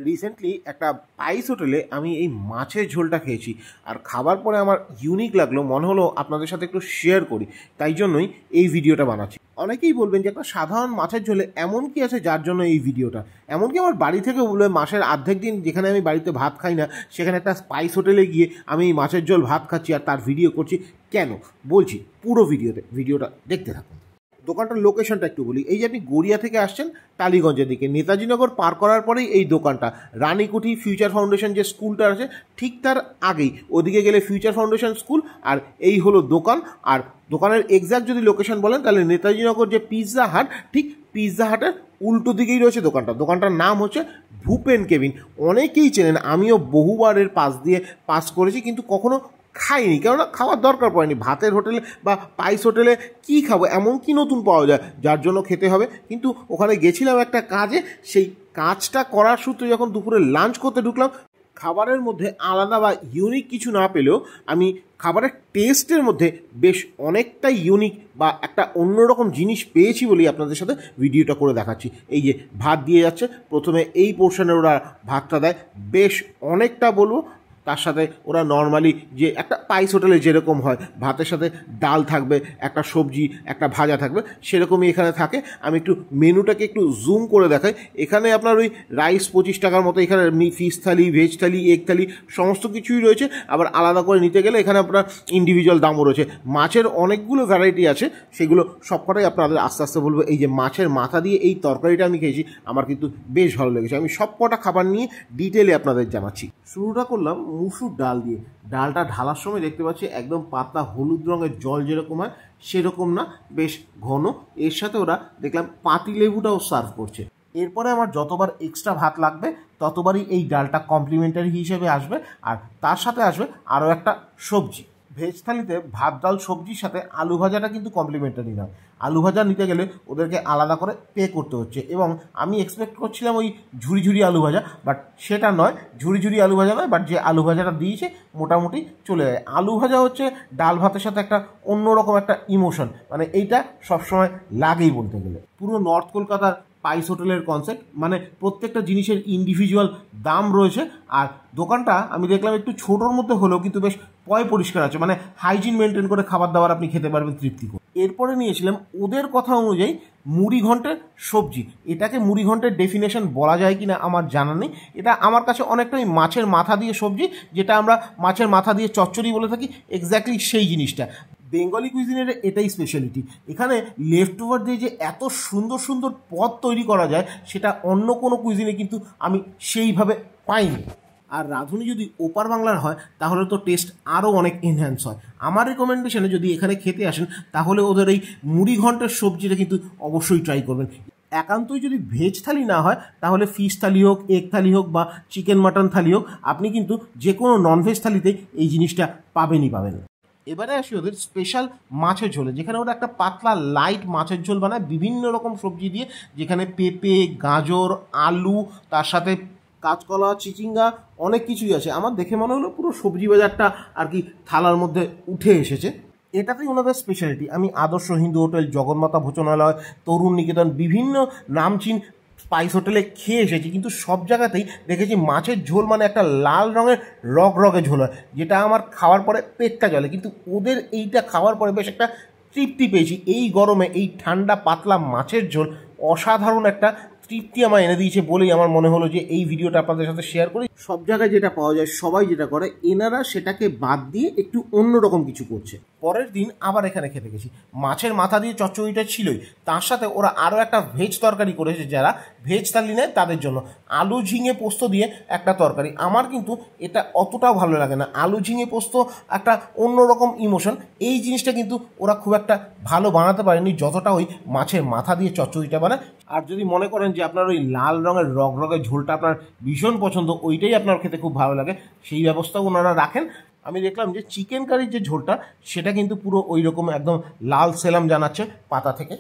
Recently একটা spice হোটেলে আমি এই মাছের ঝোলটা খেয়েছি, আর খাবার পরে আমার ইউনিক লাগলো, মনে হলো আপনাদের সাথে একটু শেয়ার করি, তাই জন্যই এই ভিডিওটা বানাচ্ছি। অনেকেই বলবেন যে একটা সাধারণ মাছের ঝোলে এমন কি আছে যার জন্য এই ভিডিওটা। এমনকি আমার বাড়ি থেকে বলবে মাসের অর্ধেক দিন যেখানে আমি বাড়িতে ভাত খাই না, সেখানে একটা স্পাইস হোটেলে গিয়ে আমি এই মাছের ঝোল ভাত খাচ্ছি আর তার ভিডিও করছি। কেন বলছি, পুরো ভিডিওটা দেখতে থাকুন। দোকানটার লোকেশনটা একটু বলি। এই যে আপনি গড়িয়া থেকে আসছেন টালিগঞ্জের দিকে, নেতাজিনগর পার করার পরেই এই দোকানটা। রানীকুঠি ফিউচার ফাউন্ডেশন যে স্কুলটা আছে ঠিক তার আগেই, ওদিকে গেলে ফিউচার ফাউন্ডেশন স্কুল, আর এই হলো দোকান। আর দোকানের এক্স্যাক্ট যদি লোকেশন বলেন তাহলে নেতাজিনগর যে পিৎজা হাট, ঠিক পিৎজা হাটের উল্টো দিকেই রয়েছে দোকানটা। দোকানটার নাম হচ্ছে ভূপেন কেবিন। অনেকেই চেনেন, আমিও বহুবার এর পাশ দিয়ে পাস করেছি, কিন্তু কখনো খাইনি, কেননা খাওয়ার দরকার পড়েনি। ভাতের হোটেলে বা স্পাইস হোটেলে কি খাবো, এমন কি নতুন পাওয়া যায় যার জন্য খেতে হবে। কিন্তু ওখানে গেছিলাম একটা কাজে, সেই কাজটা করার সূত্রে যখন দুপুরে লাঞ্চ করতে ঢুকলাম, খাবারের মধ্যে আলাদা বা ইউনিক কিছু না পেলেও আমি খাবারের টেস্টের মধ্যে বেশ অনেকটাই ইউনিক বা একটা অন্যরকম জিনিস পেয়েছি বলেই আপনাদের সাথে ভিডিওটা করে দেখাচ্ছি। এই যে ভাত দিয়ে যাচ্ছে, প্রথমে এই পোর্শনের ওরা ভাতটা দেয়, বেশ অনেকটা বলবো। তার সাথে ওরা নর্মালি যে একটা স্পাইস হোটেলে যেরকম হয়, ভাতের সাথে ডাল থাকবে, একটা সবজি, একটা ভাজা থাকবে, সেরকমই এখানে থাকে। আমি একটু মেনুটাকে একটু জুম করে দেখাই। এখানে আপনার ওই রাইস 25 টাকার মতো, এখানে ফিশ থালি, ভেজ থালি, এগ থালি সমস্ত কিছুই রয়েছে। আবার আলাদা করে নিতে গেলে এখানে আপনার ইন্ডিভিজুয়াল দামও রয়েছে। মাছের অনেকগুলো ভ্যারাইটি আছে, সেগুলো সবকটাই আপনাদের আস্তে আস্তে বলবো। এই যে মাছের মাথা দিয়ে এই তরকারিটা আমি খেয়েছি, আমার কিন্তু বেশ ভালো লেগেছে। আমি সবকটা খাবার নিয়ে ডিটেলে আপনাদের জানাচ্ছি। শুরুটা করলাম মুসুর ডাল দিয়ে। ডালটা ঢালার সময় দেখতে পাচ্ছি একদম পাতলা হলুদ রঙের জল যেরকম হয় সেরকম না, বেশ ঘন। এর সাথে ওরা দেখলাম পাতিলেবুটাও সার্ভ করছে। এরপরে আমার যতবার এক্সট্রা ভাত লাগবে ততবারই এই ডালটা কমপ্লিমেন্টারি হিসেবে আসবে, আর তার সাথে আসবে আরও একটা সবজি। ভেজ থালিতে ভাত ডাল সবজির সাথে আলু ভাজাটা কিন্তু কমপ্লিমেন্টারি নয়। আলু ভাজা নিতে গেলে ওদেরকে আলাদা করে পে করতে হচ্ছে, এবং আমি এক্সপেক্ট করছিলাম ওই ঝুড়ি ঝুড়ি আলু ভাজা, বাট সেটা নয়। ঝুড়ি ঝুড়ি আলু ভাজা নয়, বাট যে আলু ভাজাটা দিয়েছে মোটামুটি চলে যায়। আলু ভাজা হচ্ছে ডাল ভাতের সাথে একটা অন্যরকম একটা ইমোশন, মানে এইটা সবসময় লাগেই বলতে গেলে। পুরো নর্থ কলকাতার স্পাইস হোটেলের কনসেপ্ট, মানে প্রত্যেকটা জিনিসের ইন্ডিভিজুয়াল দাম রয়েছে। আর দোকানটা আমি দেখলাম একটু ছোটোর মধ্যে হলেও কিন্তু বেশ পরিষ্কার আছে, মানে হাইজিন মেনটেন করে খাবার দাবার আপনি খেতে পারবেন তৃপ্তি করে। এরপরে নিয়েছিলাম ওদের কথা অনুযায়ী মুড়ি ঘন্টের সবজি। এটাকে মুড়ি ঘন্টের ডেফিনেশন বলা যায় কি না আমার জানা নেই। এটা আমার কাছে অনেকটাই মাছের মাথা দিয়ে সবজি, যেটা আমরা মাছের মাথা দিয়ে চচ্চড়ি বলে থাকি, এক্স্যাক্টলি সেই জিনিসটা। বেঙ্গলি কুইজিনের এটাই স্পেশালিটি। এখানে লেফট ওভার দিয়ে যে এত সুন্দর সুন্দর পদ তৈরি করা যায়, সেটা অন্য কোনো কুইজিনে কিন্তু আমি সেইভাবে পাইনি। আর রাঁধুনি যদি ওপার বাংলার হয় তাহলে তো টেস্ট আরও অনেক এনহ্যান্স হয়। আমার রেকমেন্ডেশনে যদি এখানে খেতে আসেন তাহলে ওদের এই মুড়ি ঘন্টের সবজিটা কিন্তু অবশ্যই ট্রাই করবেন। একান্তই যদি ভেজ থালি না হয় তাহলে ফিশ থালি হোক, এগ থালি হোক বা চিকেন মাটন থালি হোক, আপনি কিন্তু যে কোনো ননভেজ থালিতে এই জিনিসটা পাবেনই পাবেন। এবারে আসি ওদের স্পেশাল মাছের ঝোলে, যেখানে ওরা একটা পাতলা লাইট মাছের ঝোল বানায় বিভিন্ন রকম সবজি দিয়ে, যেখানে পেঁপে, গাজর, আলু, তার সাথে কাঁচকলা, চিচিঙ্গা, অনেক কিছুই আছে। আমার দেখে মনে হলো পুরো সবজি বাজারটা আর কি থালার মধ্যে উঠে এসেছে। এটাতেই ওনাদের স্পেশালিটি। আমি আদর্শ হিন্দু হোটেল, জগন্মাতা ভোজনালয়, তরুণ নিকেতন, বিভিন্ন নামচিন স্পাইস হোটেলে খেয়ে এসেছি, কিন্তু সব জায়গাতেই দেখেছি মাছের ঝোল মানে একটা লাল রঙের রগে ঝোল হয়, যেটা আমার খাওয়ার পরে পেটটা জ্বলে। কিন্তু ওদের এইটা খাওয়ার পরে বেশ একটা তৃপ্তি পেয়েছি। এই গরমে এই ঠান্ডা পাতলা মাছের ঝোল অসাধারণ একটা তৃপ্তি আমার এনে দিয়েছে বলেই আমার মনে হলো যে এই ভিডিওটা আপনাদের সাথে শেয়ার করি। সব জায়গায় যেটা পাওয়া যায়, সবাই যেটা করে, এনারা সেটাকে বাদ দিয়ে একটু অন্যরকম কিছু করছে। পরের দিন আবার এখানে খেতে গেছি। মাছের মাথা দিয়ে চচ্চড়িটা ছিলই, তার সাথে ওরা আরও একটা ভেজ তরকারি করেছে। যারা ভেজ থালি নেয় তাদের জন্য আলু ঝিঙে পোস্ত দিয়ে একটা তরকারি। আমার কিন্তু এটা অতটাও ভালো লাগে না। আলু ঝিঙে পোস্ত একটা অন্যরকম ইমোশন, এই জিনিসটা কিন্তু ওরা খুব একটা ভালো বানাতে পারেনি যতটা ওই মাছের মাথা দিয়ে চচ্চড়িটা বানায়। আর যদি মনে করেন যে আপনার ওই লাল রঙের রগের ঝোলটা আপনার ভীষণ পছন্দ, ওইটাই আপনার খেতে খুব ভালো লাগে, সেই ব্যবস্থাও ওনারা রাখেন। আমি দেখলাম যে চিকেন কারির যে ঝোলটা সেটা কিন্তু পুরো ওই রকম একদম লাল সেলাম জানাচ্ছে পাতা থেকে।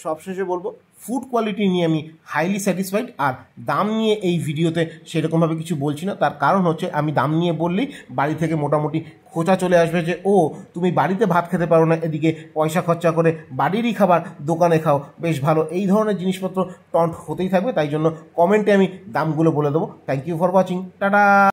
সবশেষে বলবো ফুড কোয়ালিটি নিয়ে আমি হাইলি স্যাটিসফাইড। আর দাম নিয়ে এই ভিডিওতে সেরকমভাবে কিছু বলছি না, তার কারণ হচ্ছে আমি দাম নিয়ে বললেই বাড়ি থেকে মোটামুটি খোঁচা চলে আসবে যে ও তুমি বাড়িতে ভাত খেতে পারো না, এদিকে পয়সা খরচা করে বাড়িরই খাবার দোকানে খাও, বেশ ভালো, এই ধরনের জিনিসপত্র টন্ট হতেই থাকবে। তাই জন্য কমেন্টে আমি দামগুলো বলে দেবো। Thank you for watching, tata.